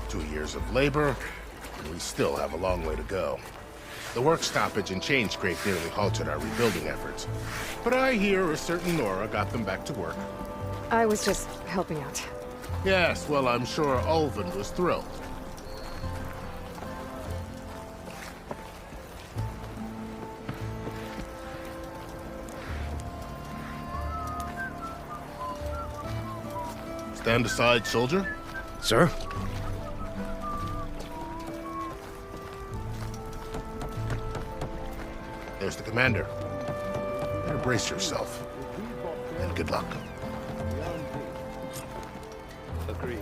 2 years of labor, and we still have a long way to go. The work stoppage and change scrape nearly halted our rebuilding efforts. But I hear a certain Nora got them back to work. I was just helping out. Yes, well, I'm sure Ulven was thrilled. Stand aside, soldier. Sir? There's the commander. Better brace yourself. And good luck. Agreed.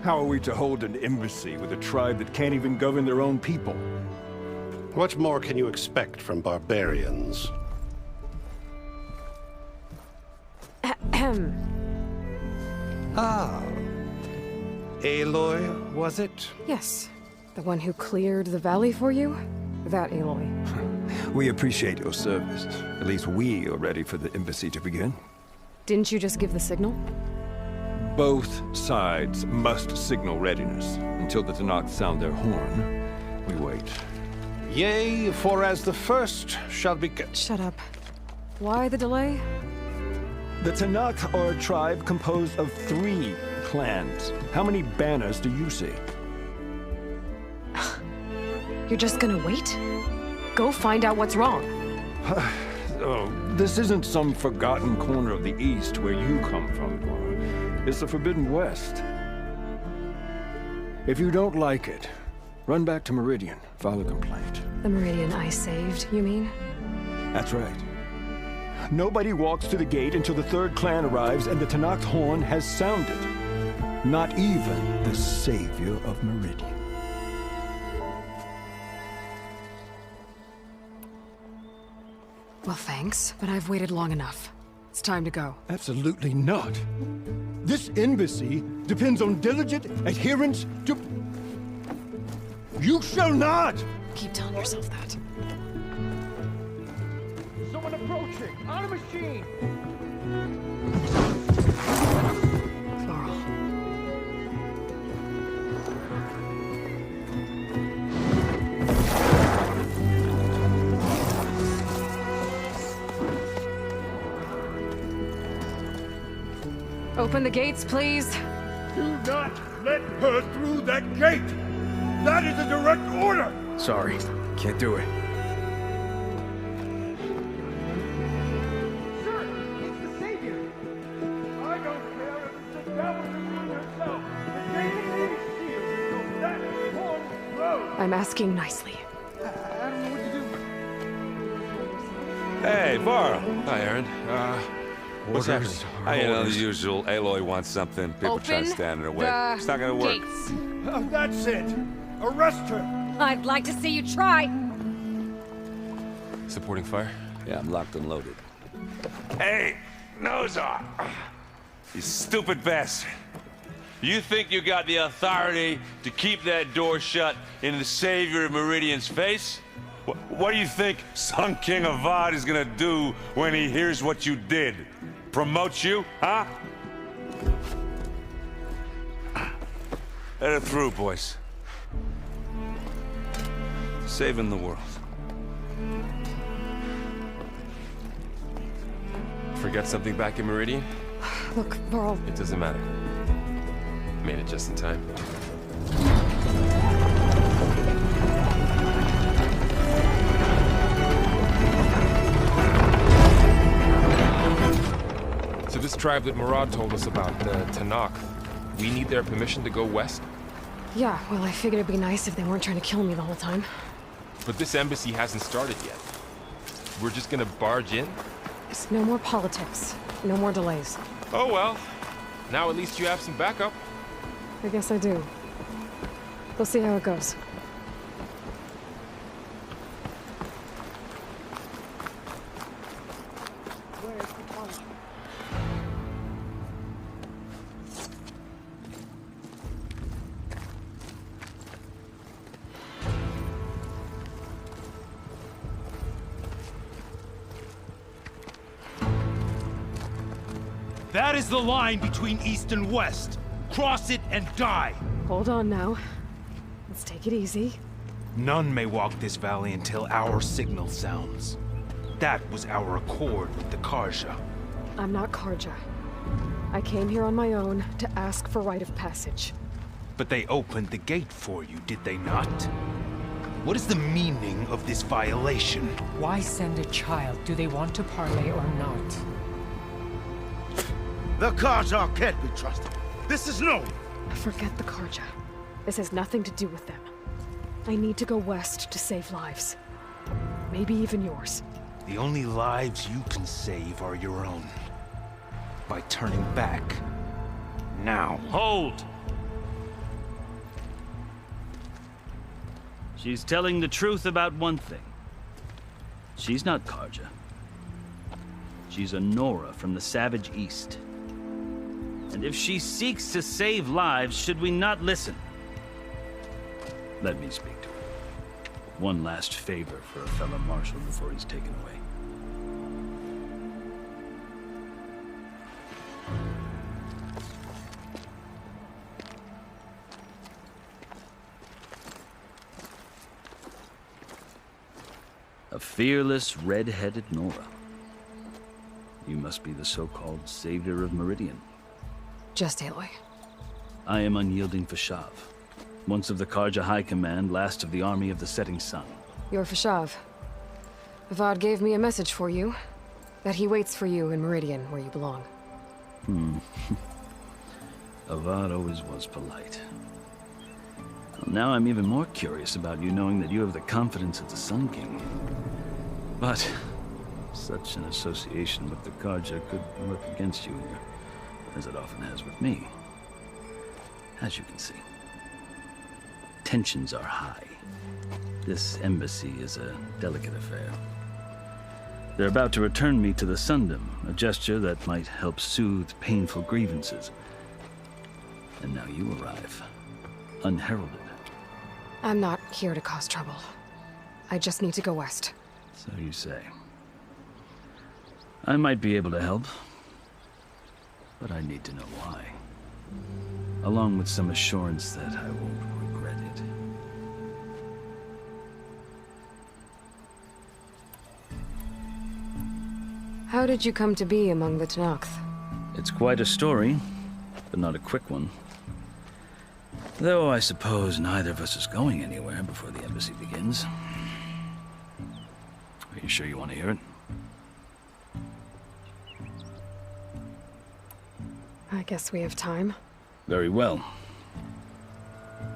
How are we to hold an embassy with a tribe that can't even govern their own people? What more can you expect from barbarians? Ah. Aloy, was it? Yes. The one who cleared the valley for you? That Aloy. We appreciate your service. At least we are ready for the embassy to begin. Didn't you just give the signal? Both sides must signal readiness. Until the Tanakh sound their horn, we wait. Yea, for as the first shall be... Shut up. Why the delay? The Tanakh are a tribe composed of 3 clans. How many banners do you see? You're just gonna wait? Go find out what's wrong. Oh, this isn't some forgotten corner of the East where you come from, Nora. It's the Forbidden West. If you don't like it, run back to Meridian, file a complaint. The Meridian I saved, you mean? That's right. Nobody walks to the gate until the 3rd clan arrives and the Tanakh horn has sounded. Not even the savior of Meridian. Well, thanks, but I've waited long enough. It's time to go. Absolutely not. This embassy depends on diligent adherence to... You shall not! Keep telling yourself that. Someone approaching! On a machine! Floral. Open the gates, please. Do not let her through that gate! That is a direct order! Sorry, can't do it. Sir, he's the savior! I don't care if it's the devil who herself! The gate is sealed, so that horn blows! I'm asking nicely. I don't know what to do. Hey, Varl. Hi, Aaron. What's happening? You know, the usual. Aloy wants something. People try to stand in her way. It's not gonna work. Gates. Oh, that's it! Arrest her! I'd like to see you try. Supporting fire? Yeah, I'm locked and loaded. Hey, nose off! You stupid bastard. You think you got the authority to keep that door shut in the savior of Meridian's face? What do you think Sun King Avad is gonna do when he hears what you did? Promote you, huh? Let her through, boys. Saving the world. Forget something back in Meridian? Look, Varl. It doesn't matter. Made it just in time. So this tribe that Murad told us about, the Tanakh, we need their permission to go west? Yeah, well, I figured it'd be nice if they weren't trying to kill me the whole time. But this embassy hasn't started yet. We're just gonna barge in? Just no more politics. No more delays. Oh well. Now at least you have some backup. I guess I do. We'll see how it goes. That is the line between East and West. Cross it and die. Hold on now. Let's take it easy. None may walk this valley until our signal sounds. That was our accord with the Karja. I'm not Karja. I came here on my own to ask for rite of passage. But they opened the gate for you, did they not? What is the meaning of this violation? Why send a child? Do they want to parley or not? The Karja can't be trusted. This is known. Forget the Karja. This has nothing to do with them. I need to go west to save lives. Maybe even yours. The only lives you can save are your own. By turning back. Now. Hold! She's telling the truth about one thing. She's not Karja. She's a Nora from the Savage East. And if she seeks to save lives, should we not listen? Let me speak to her. One last favor for a fellow marshal before he's taken away. A fearless, red-headed Nora. You must be the so-called savior of Meridian. Just Aloy. I am unyielding Fashav. Once of the Karja High Command, last of the army of the setting sun. You're Fashav. Avad gave me a message for you. That he waits for you in Meridian, where you belong. Avad always was polite. Well, now I'm even more curious about you knowing that you have the confidence of the Sun King. But such an association with the Karja could work against you here, as it often has with me. As you can see. Tensions are high. This embassy is a delicate affair. They're about to return me to the Sundom, a gesture that might help soothe painful grievances. And now you arrive, unheralded. I'm not here to cause trouble. I just need to go west. So you say. I might be able to help, but I need to know why. Along with some assurance that I won't regret it. How did you come to be among the Tenakth? It's quite a story, but not a quick one. Though I suppose neither of us is going anywhere before the embassy begins. Are you sure you want to hear it? I guess we have time. Very well.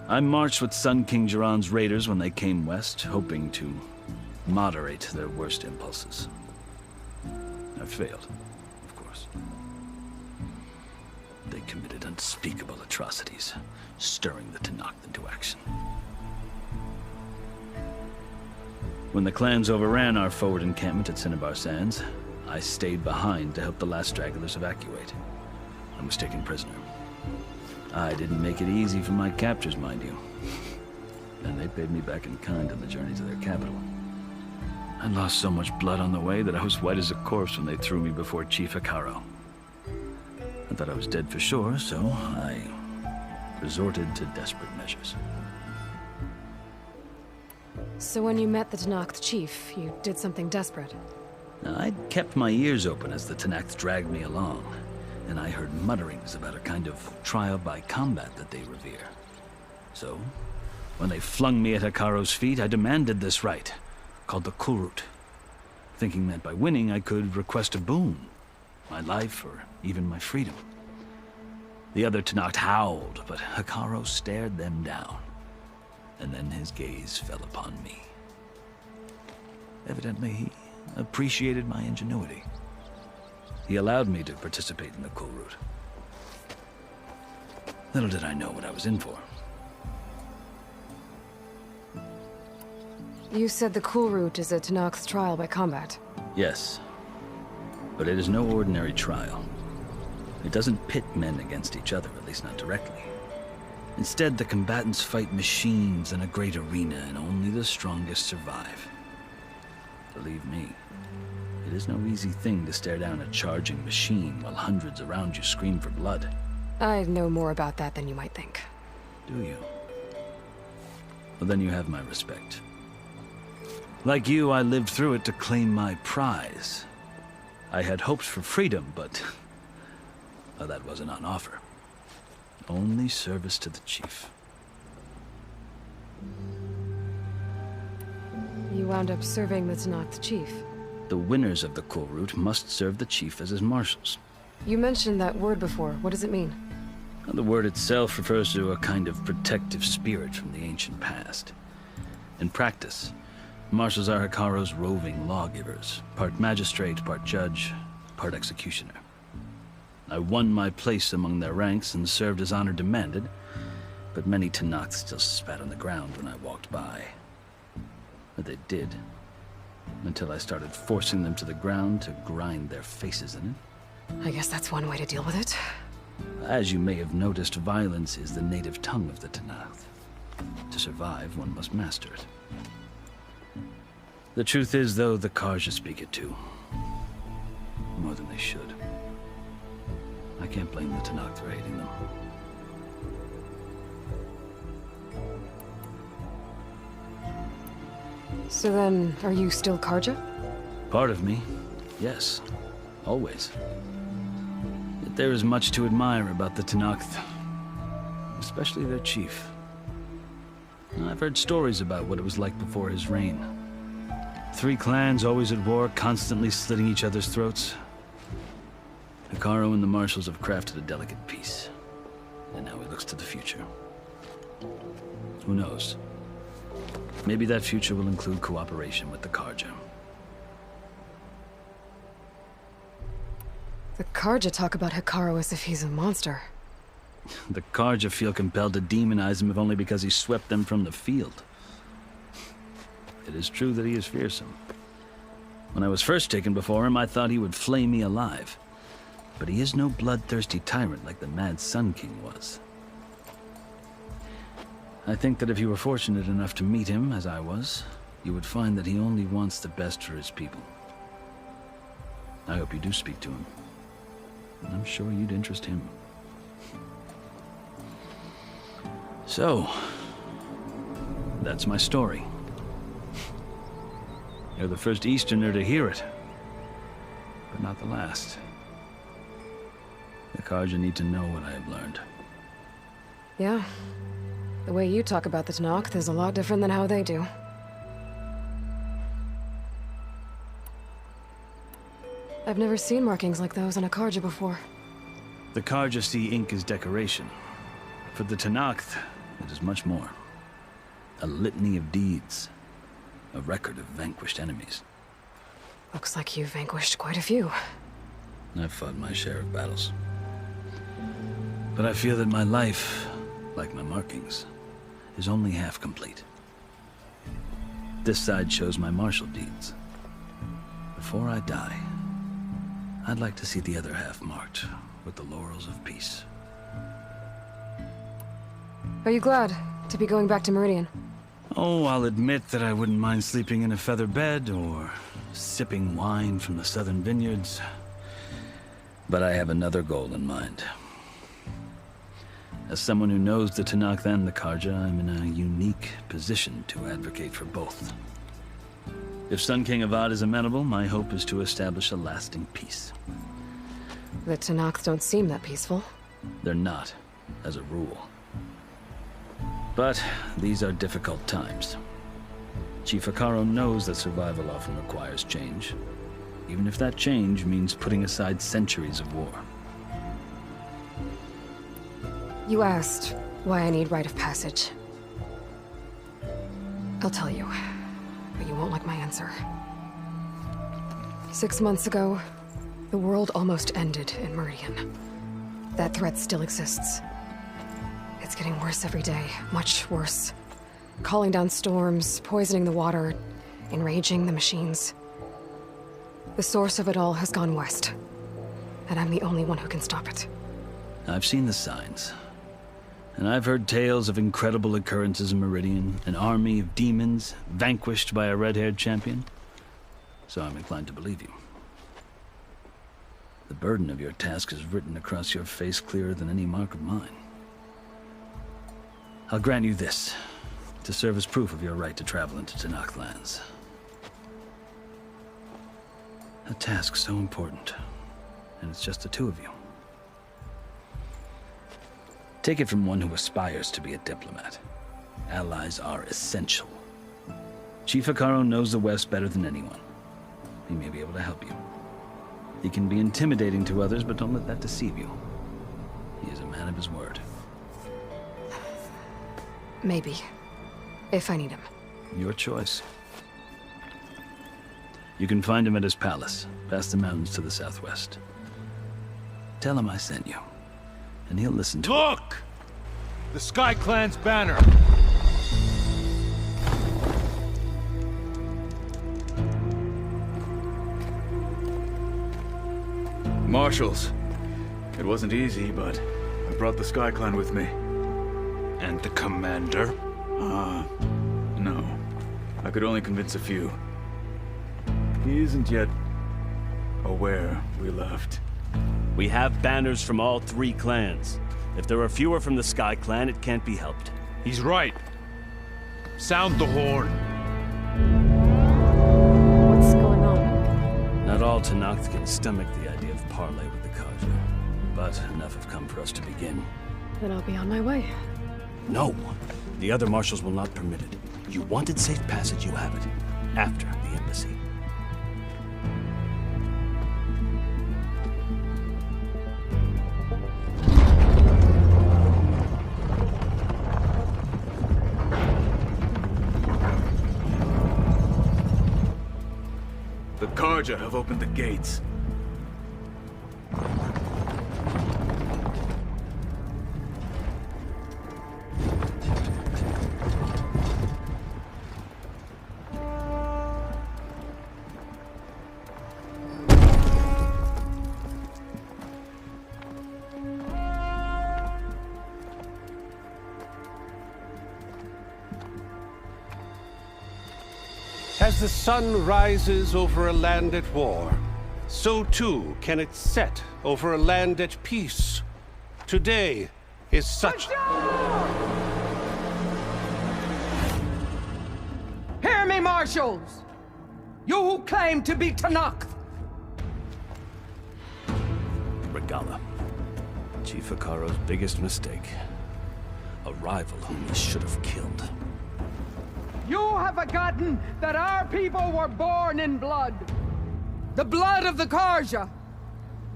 I marched with Sun King Jiran's raiders when they came west, hoping to moderate their worst impulses. I failed, of course. They committed unspeakable atrocities, stirring the Tenakth into action. When the clans overran our forward encampment at Cinnabar Sands, I stayed behind to help the last stragglers evacuate. I was taken prisoner. I didn't make it easy for my captors, mind you. And they paid me back in kind on the journey to their capital. I lost so much blood on the way that I was white as a corpse when they threw me before Chief Hekaro. I thought I was dead for sure, so I resorted to desperate measures. So when you met the Tenakth chief, you did something desperate? Now, I'd kept my ears open as the Tenakth dragged me along, and I heard mutterings about a kind of trial by combat that they revere. So, when they flung me at Hekaro's feet, I demanded this right, called the Kulrut, thinking that by winning I could request a boon, my life or even my freedom. The other Tenakth howled, but Hekaro stared them down, and then his gaze fell upon me. Evidently, he appreciated my ingenuity. He allowed me to participate in the Kulrut. Little did I know what I was in for. You said the Kulrut is a Tenakth's trial by combat. Yes, but it is no ordinary trial. It doesn't pit men against each other, at least not directly. Instead, the combatants fight machines in a great arena, and only the strongest survive. Believe me, it is no easy thing to stare down a charging machine while hundreds around you scream for blood. I know more about that than you might think. Do you? Well, then you have my respect. Like you, I lived through it to claim my prize. I had hopes for freedom, but well, that wasn't on offer. Only service to the chief. You wound up serving the Tanakh chief. The winners of the Cool Route must serve the chief as his marshals. You mentioned that word before. What does it mean? Well, the word itself refers to a kind of protective spirit from the ancient past. In practice, marshals are Hekarro's roving lawgivers, part magistrate, part judge, part executioner. I won my place among their ranks and served as honor demanded, but many Tanakh still spat on the ground when I walked by. But they did, until I started forcing them to the ground to grind their faces in it. I guess that's one way to deal with it. As you may have noticed, violence is the native tongue of the Tanakh. To survive, one must master it. The truth is, though, the Karja speak it too. More than they should. I can't blame the Tanakh for hating them. So then, are you still Karja? Part of me, yes. Always. Yet there is much to admire about the Tanakh, especially their chief. I've heard stories about what it was like before his reign. 3 clans always at war, constantly slitting each other's throats. Hekarro and the marshals have crafted a delicate peace, and now he looks to the future. Who knows? Maybe that future will include cooperation with the Karja. The Karja talk about Hekarro as if he's a monster. The Karja feel compelled to demonize him if only because he swept them from the field. It is true that he is fearsome. When I was first taken before him, I thought he would flay me alive. But he is no bloodthirsty tyrant like the Mad Sun King was. I think that if you were fortunate enough to meet him, as I was, you would find that he only wants the best for his people. I hope you do speak to him. I'm sure you'd interest him. So, that's my story. You're the first Easterner to hear it, but not the last. The Karja need to know what I have learned. Yeah. The way you talk about the Tanakh is a lot different than how they do. I've never seen markings like those on a Karja before. The Karja see ink as decoration. For the Tanakh, it is much more. A litany of deeds. A record of vanquished enemies. Looks like you've vanquished quite a few. I've fought my share of battles. But I feel that my life, like my markings, is only half complete. This side shows my martial deeds. Before I die, I'd like to see the other half marked with the laurels of peace. Are you glad to be going back to Meridian? Oh, I'll admit that I wouldn't mind sleeping in a feather bed or sipping wine from the southern vineyards. But I have another goal in mind. As someone who knows the Tanakh and the Karja, I'm in a unique position to advocate for both. If Sun King Avad is amenable, my hope is to establish a lasting peace. The Tanakh don't seem that peaceful. They're not, as a rule. But these are difficult times. Chief Hekarro knows that survival often requires change, even if that change means putting aside centuries of war. You asked why I need rite of passage. I'll tell you, but you won't like my answer. 6 months ago, the world almost ended in Meridian. That threat still exists. It's getting worse every day, much worse. Calling down storms, poisoning the water, enraging the machines. The source of it all has gone west, and I'm the only one who can stop it. I've seen the signs. And I've heard tales of incredible occurrences in Meridian, an army of demons vanquished by a red-haired champion. So I'm inclined to believe you. The burden of your task is written across your face clearer than any mark of mine. I'll grant you this. To serve as proof of your right to travel into Tanakh lands. A task so important, and it's just the two of you. Take it from one who aspires to be a diplomat. Allies are essential. Chief Hekarro knows the West better than anyone. He may be able to help you. He can be intimidating to others, but don't let that deceive you. He is a man of his word. Maybe. If I need him. Your choice. You can find him at his palace, past the mountains to the southwest. Tell him I sent you, and he'll listen to Look! The Sky Clan's banner! Marshals. It wasn't easy, but I brought the Sky Clan with me. And the commander? No. I could only convince a few. He isn't yet aware we left. We have banners from all 3 clans. If there are fewer from the Sky Clan, it can't be helped. He's right. Sound the horn. What's going on? Not all Tanakh can stomach the idea of parley with the Karja, but enough have come for us to begin. Then I'll be on my way. No! The other marshals will not permit it. You wanted safe passage, you have it. After the embassy. The Karja have opened the gates. As the sun rises over a land at war, so too can it set over a land at peace. Today is such... Hear me, marshals! You who claim to be Tanakh! Regala. Chief Hekarro's biggest mistake. A rival whom he should have killed. You have forgotten that our people were born in blood. The blood of the Karja.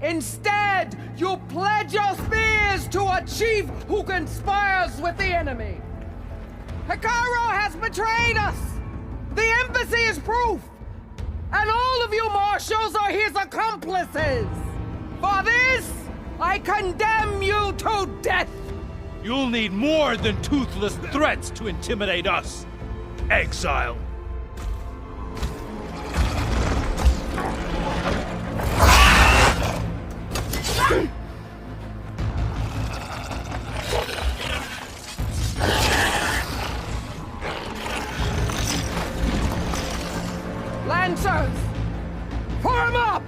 Instead, you pledge your spears to a chief who conspires with the enemy. Hekarro has betrayed us. The embassy is proof. And all of you marshals are his accomplices. For this, I condemn you to death. You'll need more than toothless threats to intimidate us. Exile. Lancers, form up!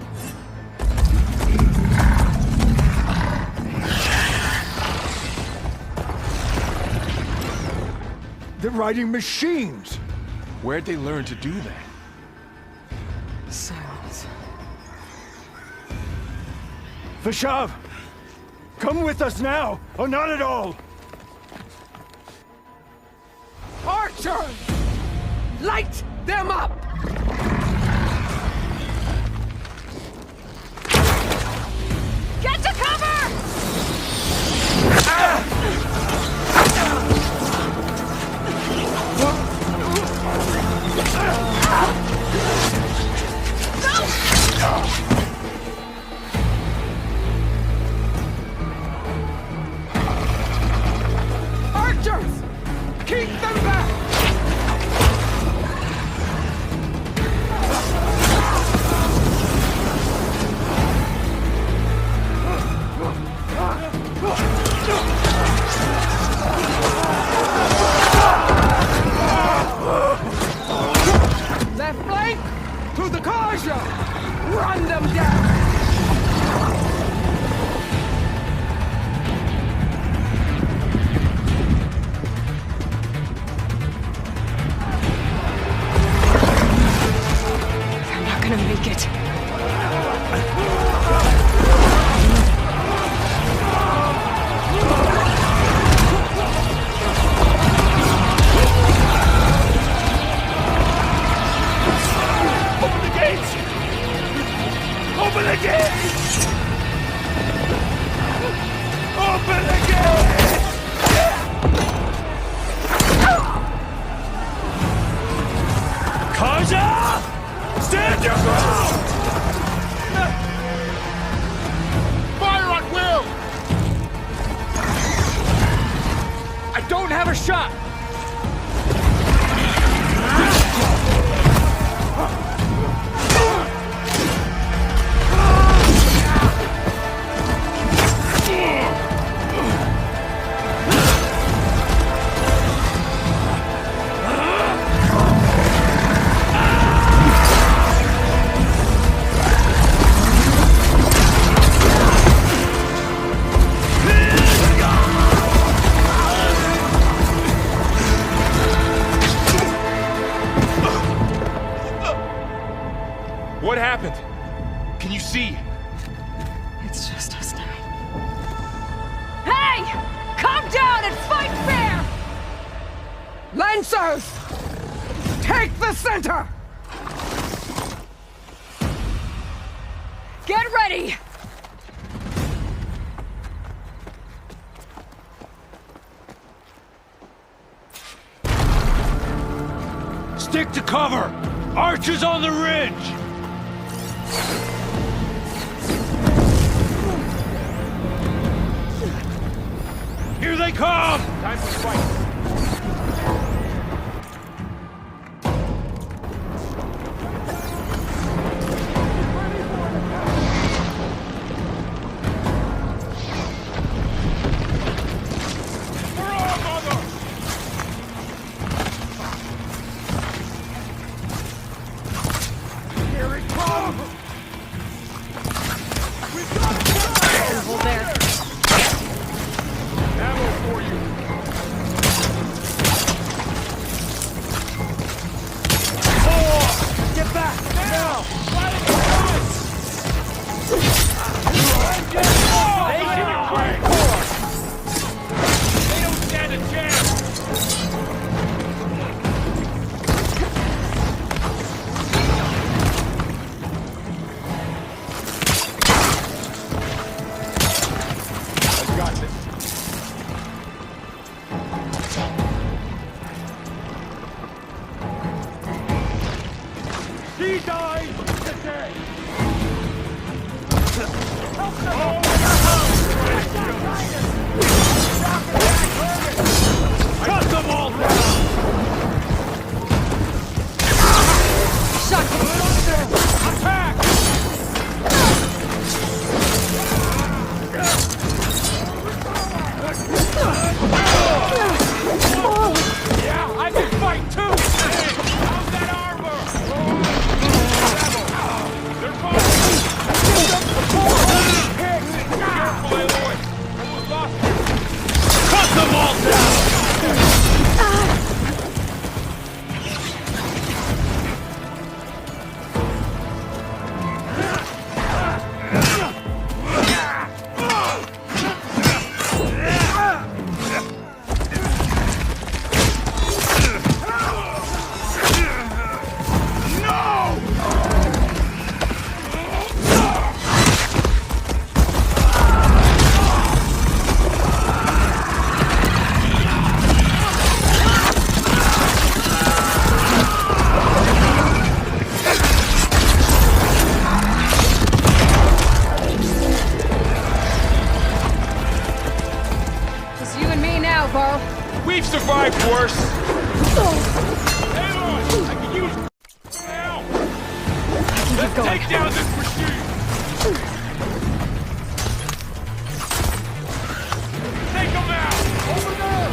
They're riding machines! Where'd they learn to do that? Silence. Vashav! Come with us now, or not at all! Archers! Light them up! Get to cover! Archers! Keep them back! Left flank to the Karja! Run them down! What happened? Can you see? It's just us now. Hey! Calm down and fight fair! Lancers! Take the center! Get ready! Stick to cover! Archers on the ridge! Here they come! Time to fight. We've survived worse. Aloy, I can use now. Let's take down this machine. Take them out. Over there.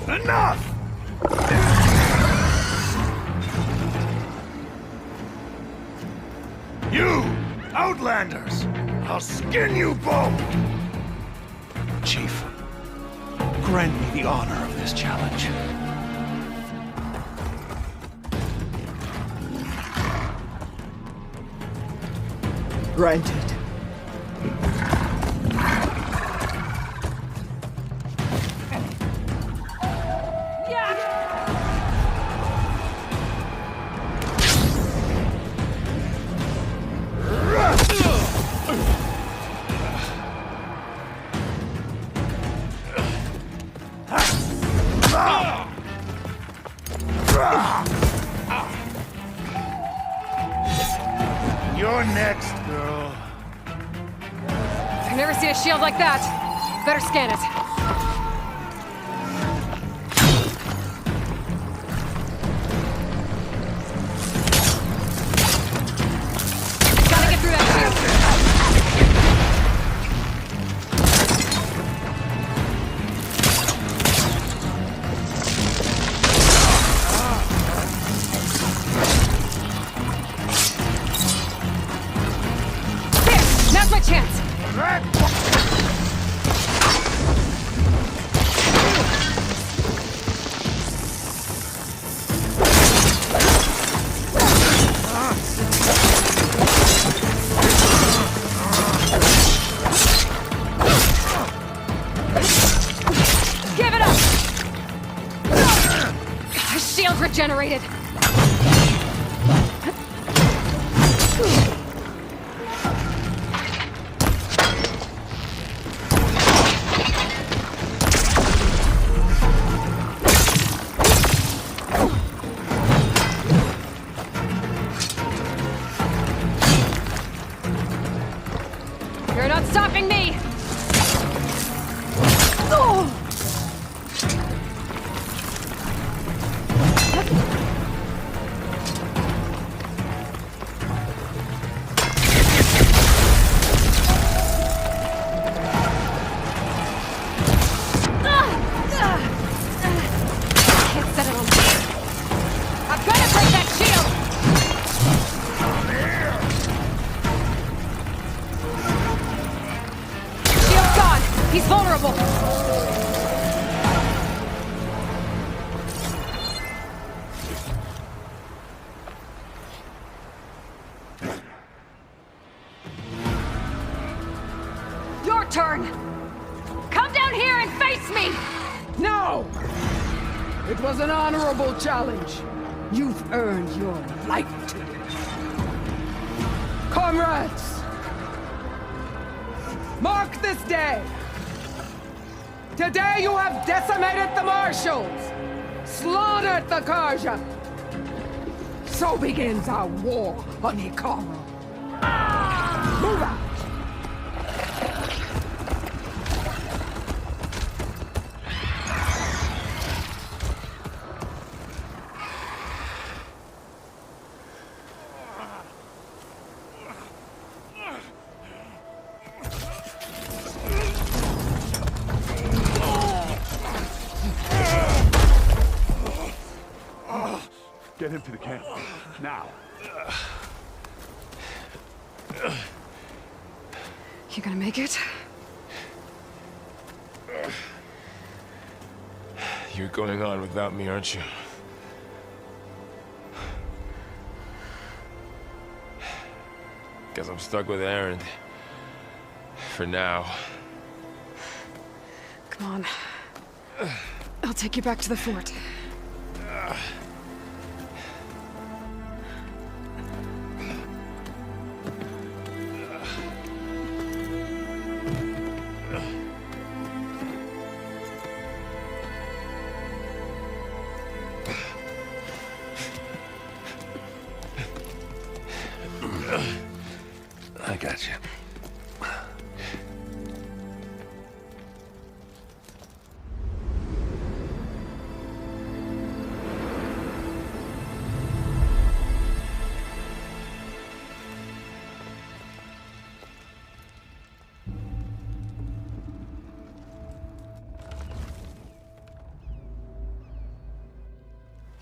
Enough! Outlanders! I'll skin you both! Chief, grant me the honor of this challenge. Granted. You're next, girl. I've never seen a shield like that. Better scan it. Gotta get through that shield. Now's my chance! Give it up! Shield regenerated! You're not stopping me! Oh! Can't set it on fire. I've got to break that shield! Shield's gone! He's vulnerable! Your turn! Come down here and face me! No! It was an honorable challenge. You've earned your life today. Comrades! Mark this day! Today you have decimated the Marshals! Slaughtered the Karja! So begins our war on Hikaru. Move out! Get him to the camp. Now. You gonna make it? You're going on without me, aren't you? Guess I'm stuck with Aaron. For now. Come on. I'll take you back to the fort. I got you.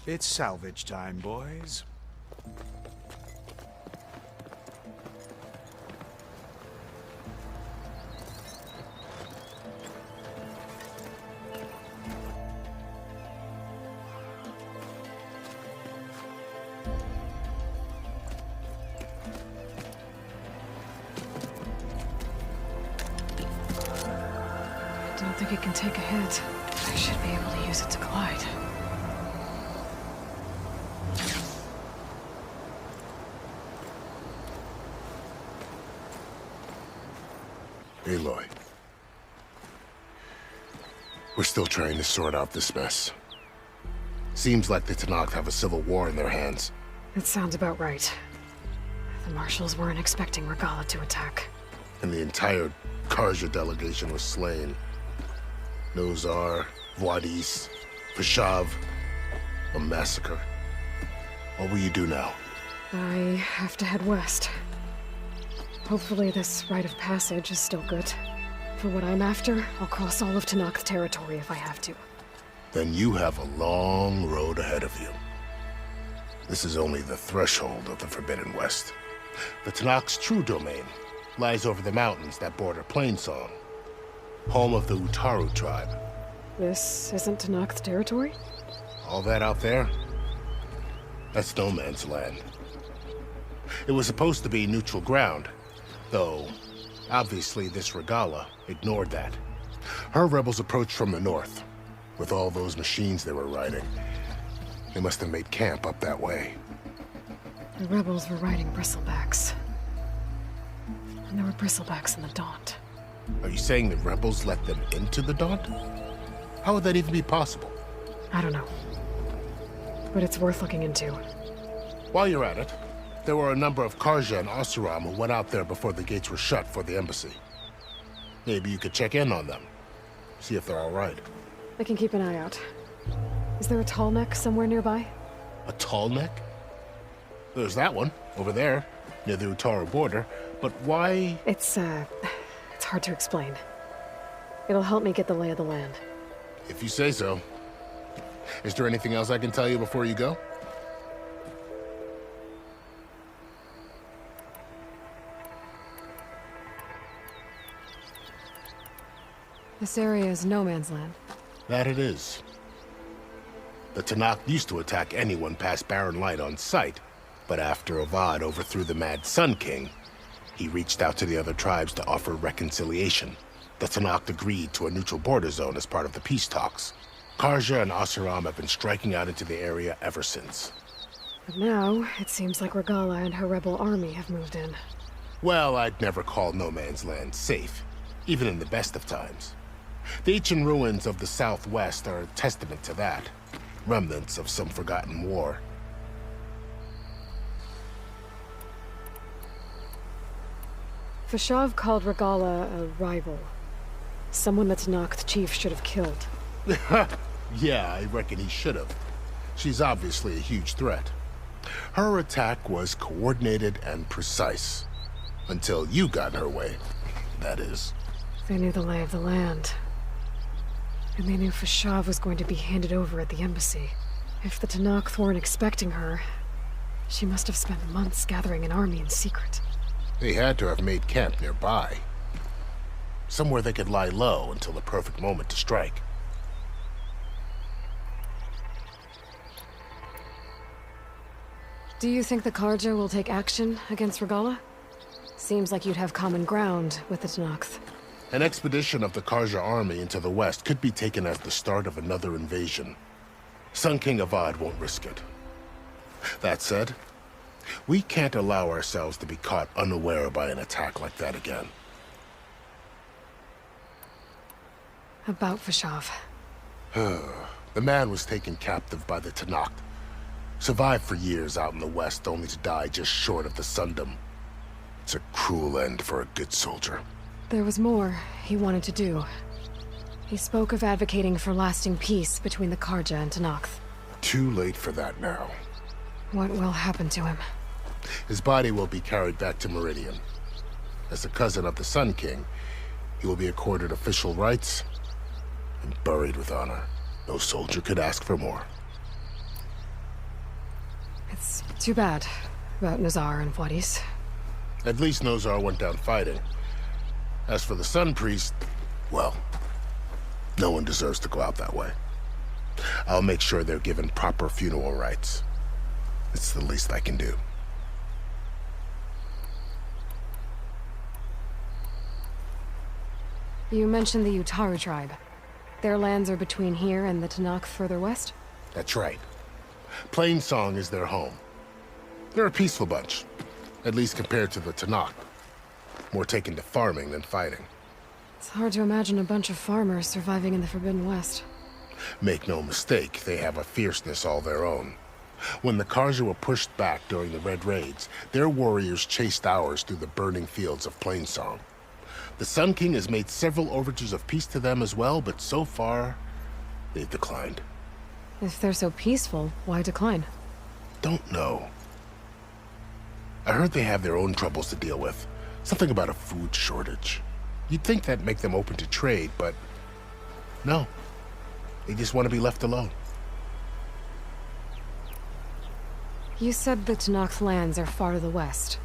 It's salvage time, boys. It can take a hit. I should be able to use it to glide. Aloy. We're still trying to sort out this mess. Seems like the Tenakth have a civil war in their hands. That sounds about right. The marshals weren't expecting Regalla to attack. And the entire Karja delegation was slain. Nozar, Vladis, Vashav. A massacre. What will you do now? I have to head west. Hopefully this rite of passage is still good. For what I'm after, I'll cross all of Tenakth territory if I have to. Then you have a long road ahead of you. This is only the threshold of the Forbidden West. The Tenakth's true domain lies over the mountains that border Plainsong, home of the Utaru tribe. This isn't Tenakth territory? All that out there? That's no man's land. It was supposed to be neutral ground, though obviously this Regalla ignored that. Her rebels approached from the north, with all those machines they were riding. They must have made camp up that way. The rebels were riding bristlebacks. And there were bristlebacks in the Daunt. Are you saying the rebels let them into the Daunt? How would that even be possible? I don't know. But it's worth looking into. While you're at it, there were a number of Karja and Oseram who went out there before the gates were shut for the embassy. Maybe you could check in on them. See if they're all right. I can keep an eye out. Is there a tall neck somewhere nearby? A tall neck? There's that one, over there, near the Utaru border. But why? It's hard to explain. It'll help me get the lay of the land. If you say so. Is there anything else I can tell you before you go? This area is no man's land. That it is. The Tenakth used to attack anyone past Barren Light on sight, but after Avad overthrew the Mad Sun King, he reached out to the other tribes to offer reconciliation. The Tenakth agreed to a neutral border zone as part of the peace talks. Karja and Oseram have been striking out into the area ever since. But now, it seems like Regalla and her rebel army have moved in. Well, I'd never call no man's land safe, even in the best of times. The ancient ruins of the southwest are a testament to that. Remnants of some forgotten war. Vashav called Regalla a rival. Someone the Tenakth chief should have killed. Yeah, I reckon he should have. She's obviously a huge threat. Her attack was coordinated and precise. Until you got in her way, that is. They knew the lay of the land. And they knew Vashav was going to be handed over at the embassy. If the Tenakth weren't expecting her, she must have spent months gathering an army in secret. They had to have made camp nearby. Somewhere they could lie low until the perfect moment to strike. Do you think the Karja will take action against Regalla? Seems like you'd have common ground with the Tenakth. An expedition of the Karja army into the west could be taken as the start of another invasion. Sun King Avad won't risk it. That said, we can't allow ourselves to be caught unaware by an attack like that again. About Vashav. The man was taken captive by the Tenakth. Survived for years out in the west, only to die just short of the Sundom. It's a cruel end for a good soldier. There was more he wanted to do. He spoke of advocating for lasting peace between the Karja and Tenakth. Too late for that now. What will happen to him? His body will be carried back to Meridian. As a cousin of the Sun King, he will be accorded official rights and buried with honor. No soldier could ask for more. It's too bad about Nozar and Vladis. At least Nozar went down fighting. As for the Sun Priest, well, no one deserves to go out that way. I'll make sure they're given proper funeral rites. It's the least I can do. You mentioned the Utaru tribe. Their lands are between here and the Tanakh further west? That's right. Plainsong is their home. They're a peaceful bunch, at least compared to the Tanakh. More taken to farming than fighting. It's hard to imagine a bunch of farmers surviving in the Forbidden West. Make no mistake, they have a fierceness all their own. When the Karja were pushed back during the Red Raids, their warriors chased ours through the burning fields of Plainsong. The Sun King has made several overtures of peace to them as well, but so far, they've declined. If they're so peaceful, why decline? Don't know. I heard they have their own troubles to deal with. Something about a food shortage. You'd think that'd make them open to trade, but no. They just want to be left alone. You said the Tanakh's lands are far to the west.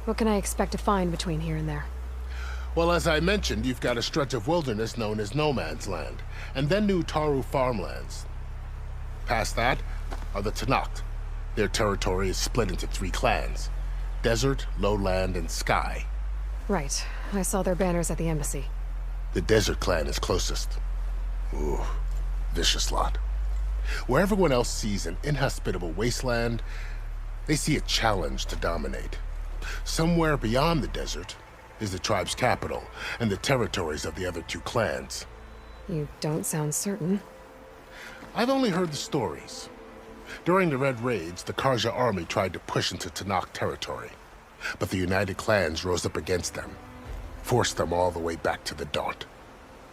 What can I expect to find between here and there? Well, as I mentioned, you've got a stretch of wilderness known as No Man's Land, and then new Taru farmlands. Past that are the Tanakh. Their territory is split into 3 clans: Desert, Lowland, and Sky. Right. I saw their banners at the embassy. The Desert clan is closest. Ooh, vicious lot. Where everyone else sees an inhospitable wasteland, they see a challenge to dominate. Somewhere beyond the desert is the tribe's capital and the territories of the other 2 clans. You don't sound certain. I've only heard the stories. During the Red Raids, the Karja army tried to push into Tanakh territory, but the United Clans rose up against them, forced them all the way back to the Daunt.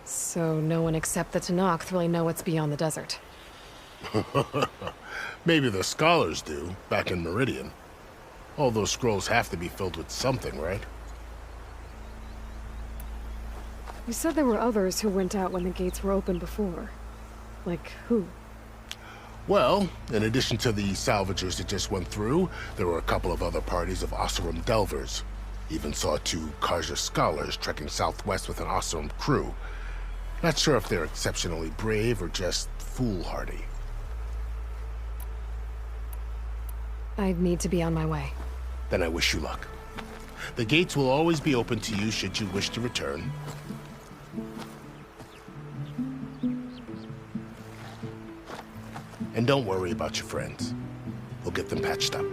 So no one except the Tanakh really know what's beyond the desert. Maybe the scholars do, back in Meridian. All those scrolls have to be filled with something, right? You said there were others who went out when the gates were open before. Like who? Well, in addition to the salvagers that just went through, there were a couple of other parties of Oseram delvers. Even saw 2 Karja scholars trekking southwest with an Oseram crew. Not sure if they're exceptionally brave or just foolhardy. I'd need to be on my way. Then I wish you luck. The gates will always be open to you should you wish to return. And don't worry about your friends. We'll get them patched up.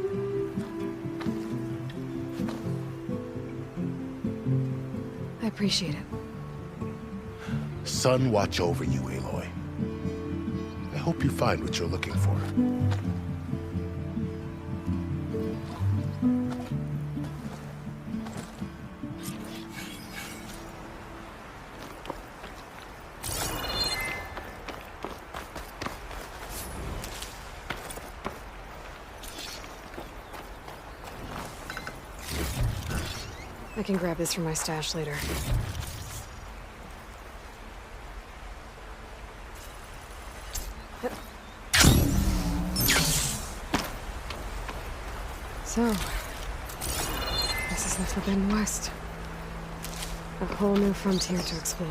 I appreciate it. Sun watch over you, Aloy. I hope you find what you're looking for. I can grab this from my stash later. So, this is the Forbidden West. A whole new frontier to explore.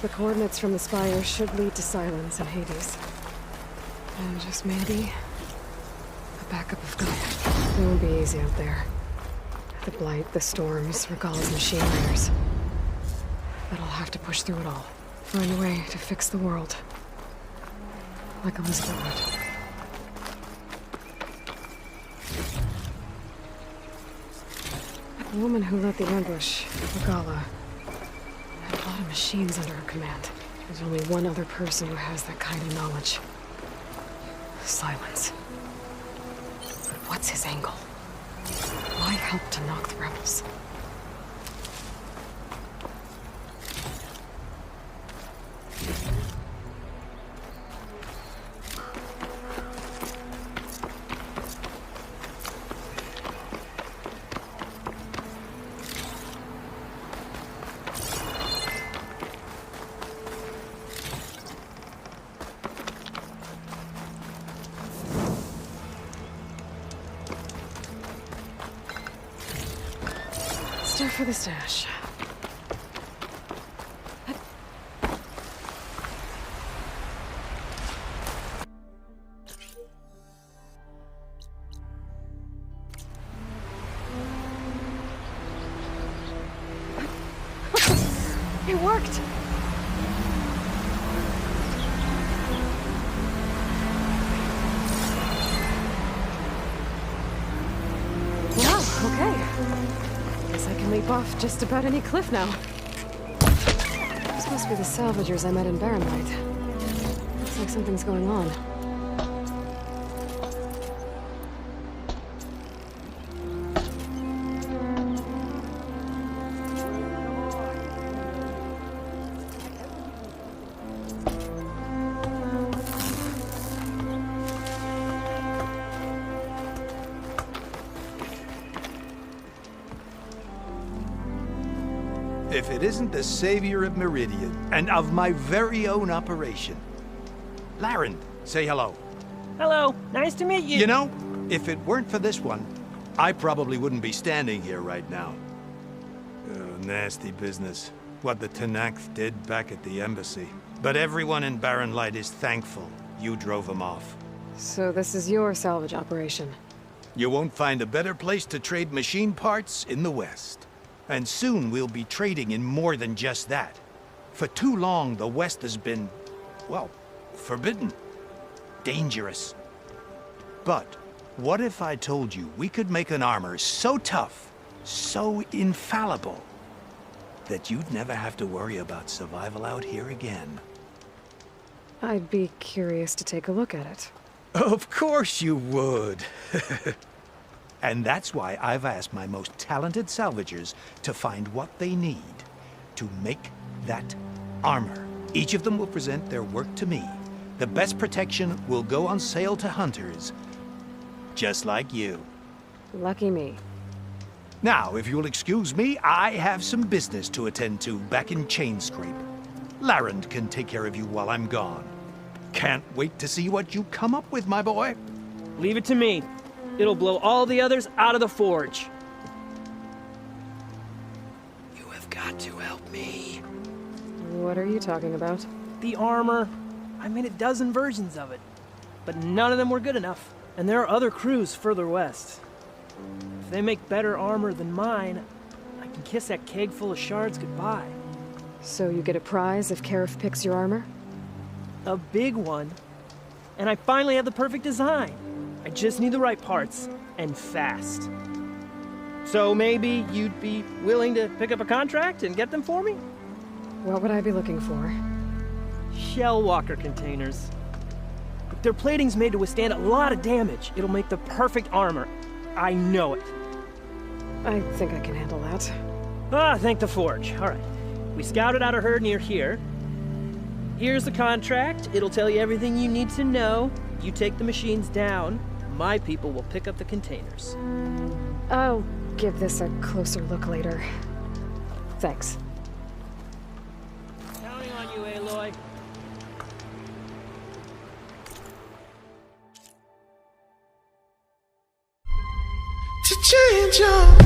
The coordinates from the spire should lead to Silence and Hades. And just maybe, a backup of Gaia. It won't be easy out there. The blight, the storms, Regalla's machine raiders. But I'll have to push through it all. Find a way to fix the world. Like Elizabeth would. The woman who led the ambush, Regalla, had a lot of machines under her command. There's only one other person who has that kind of knowledge. Silence. But what's his angle? Why help to knock the rebels? Stuff for the stash. It worked! Guess I can leap off just about any cliff now. This must be the salvagers I met in Barrenlight. Looks like something's going on. If it isn't the savior of Meridian, and of my very own operation. Laren, say hello. Hello, nice to meet you. You know, if it weren't for this one, I probably wouldn't be standing here right now. Oh, nasty business. What the Tenakth did back at the embassy. But everyone in Barrenlight is thankful you drove them off. So this is your salvage operation? You won't find a better place to trade machine parts in the West. And soon we'll be trading in more than just that. For too long, the West has been, well, forbidden. Dangerous. But what if I told you we could make an armor so tough, so infallible, that you'd never have to worry about survival out here again? I'd be curious to take a look at it. Of course you would. And that's why I've asked my most talented salvagers to find what they need to make that armor. Each of them will present their work to me. The best protection will go on sale to hunters, just like you. Lucky me. Now, if you'll excuse me, I have some business to attend to back in Chainscrape. Laren can take care of you while I'm gone. Can't wait to see what you come up with, my boy. Leave it to me. It'll blow all the others out of the forge. You have got to help me. What are you talking about? The armor. I made a dozen versions of it, but none of them were good enough. And there are other crews further west. If they make better armor than mine, I can kiss that keg full of shards goodbye. So you get a prize if Karif picks your armor? A big one. And I finally have the perfect design. I just need the right parts, and fast. So maybe you'd be willing to pick up a contract and get them for me? What would I be looking for? Shell walker containers. If their plating's made to withstand a lot of damage, it'll make the perfect armor. I know it. I think I can handle that. Ah, thank the forge. All right. We scouted out a herd near here. Here's the contract. It'll tell you everything you need to know. You take the machines down. My people will pick up the containers. I'll give this a closer look later. Thanks. Counting on you, Aloy. To change your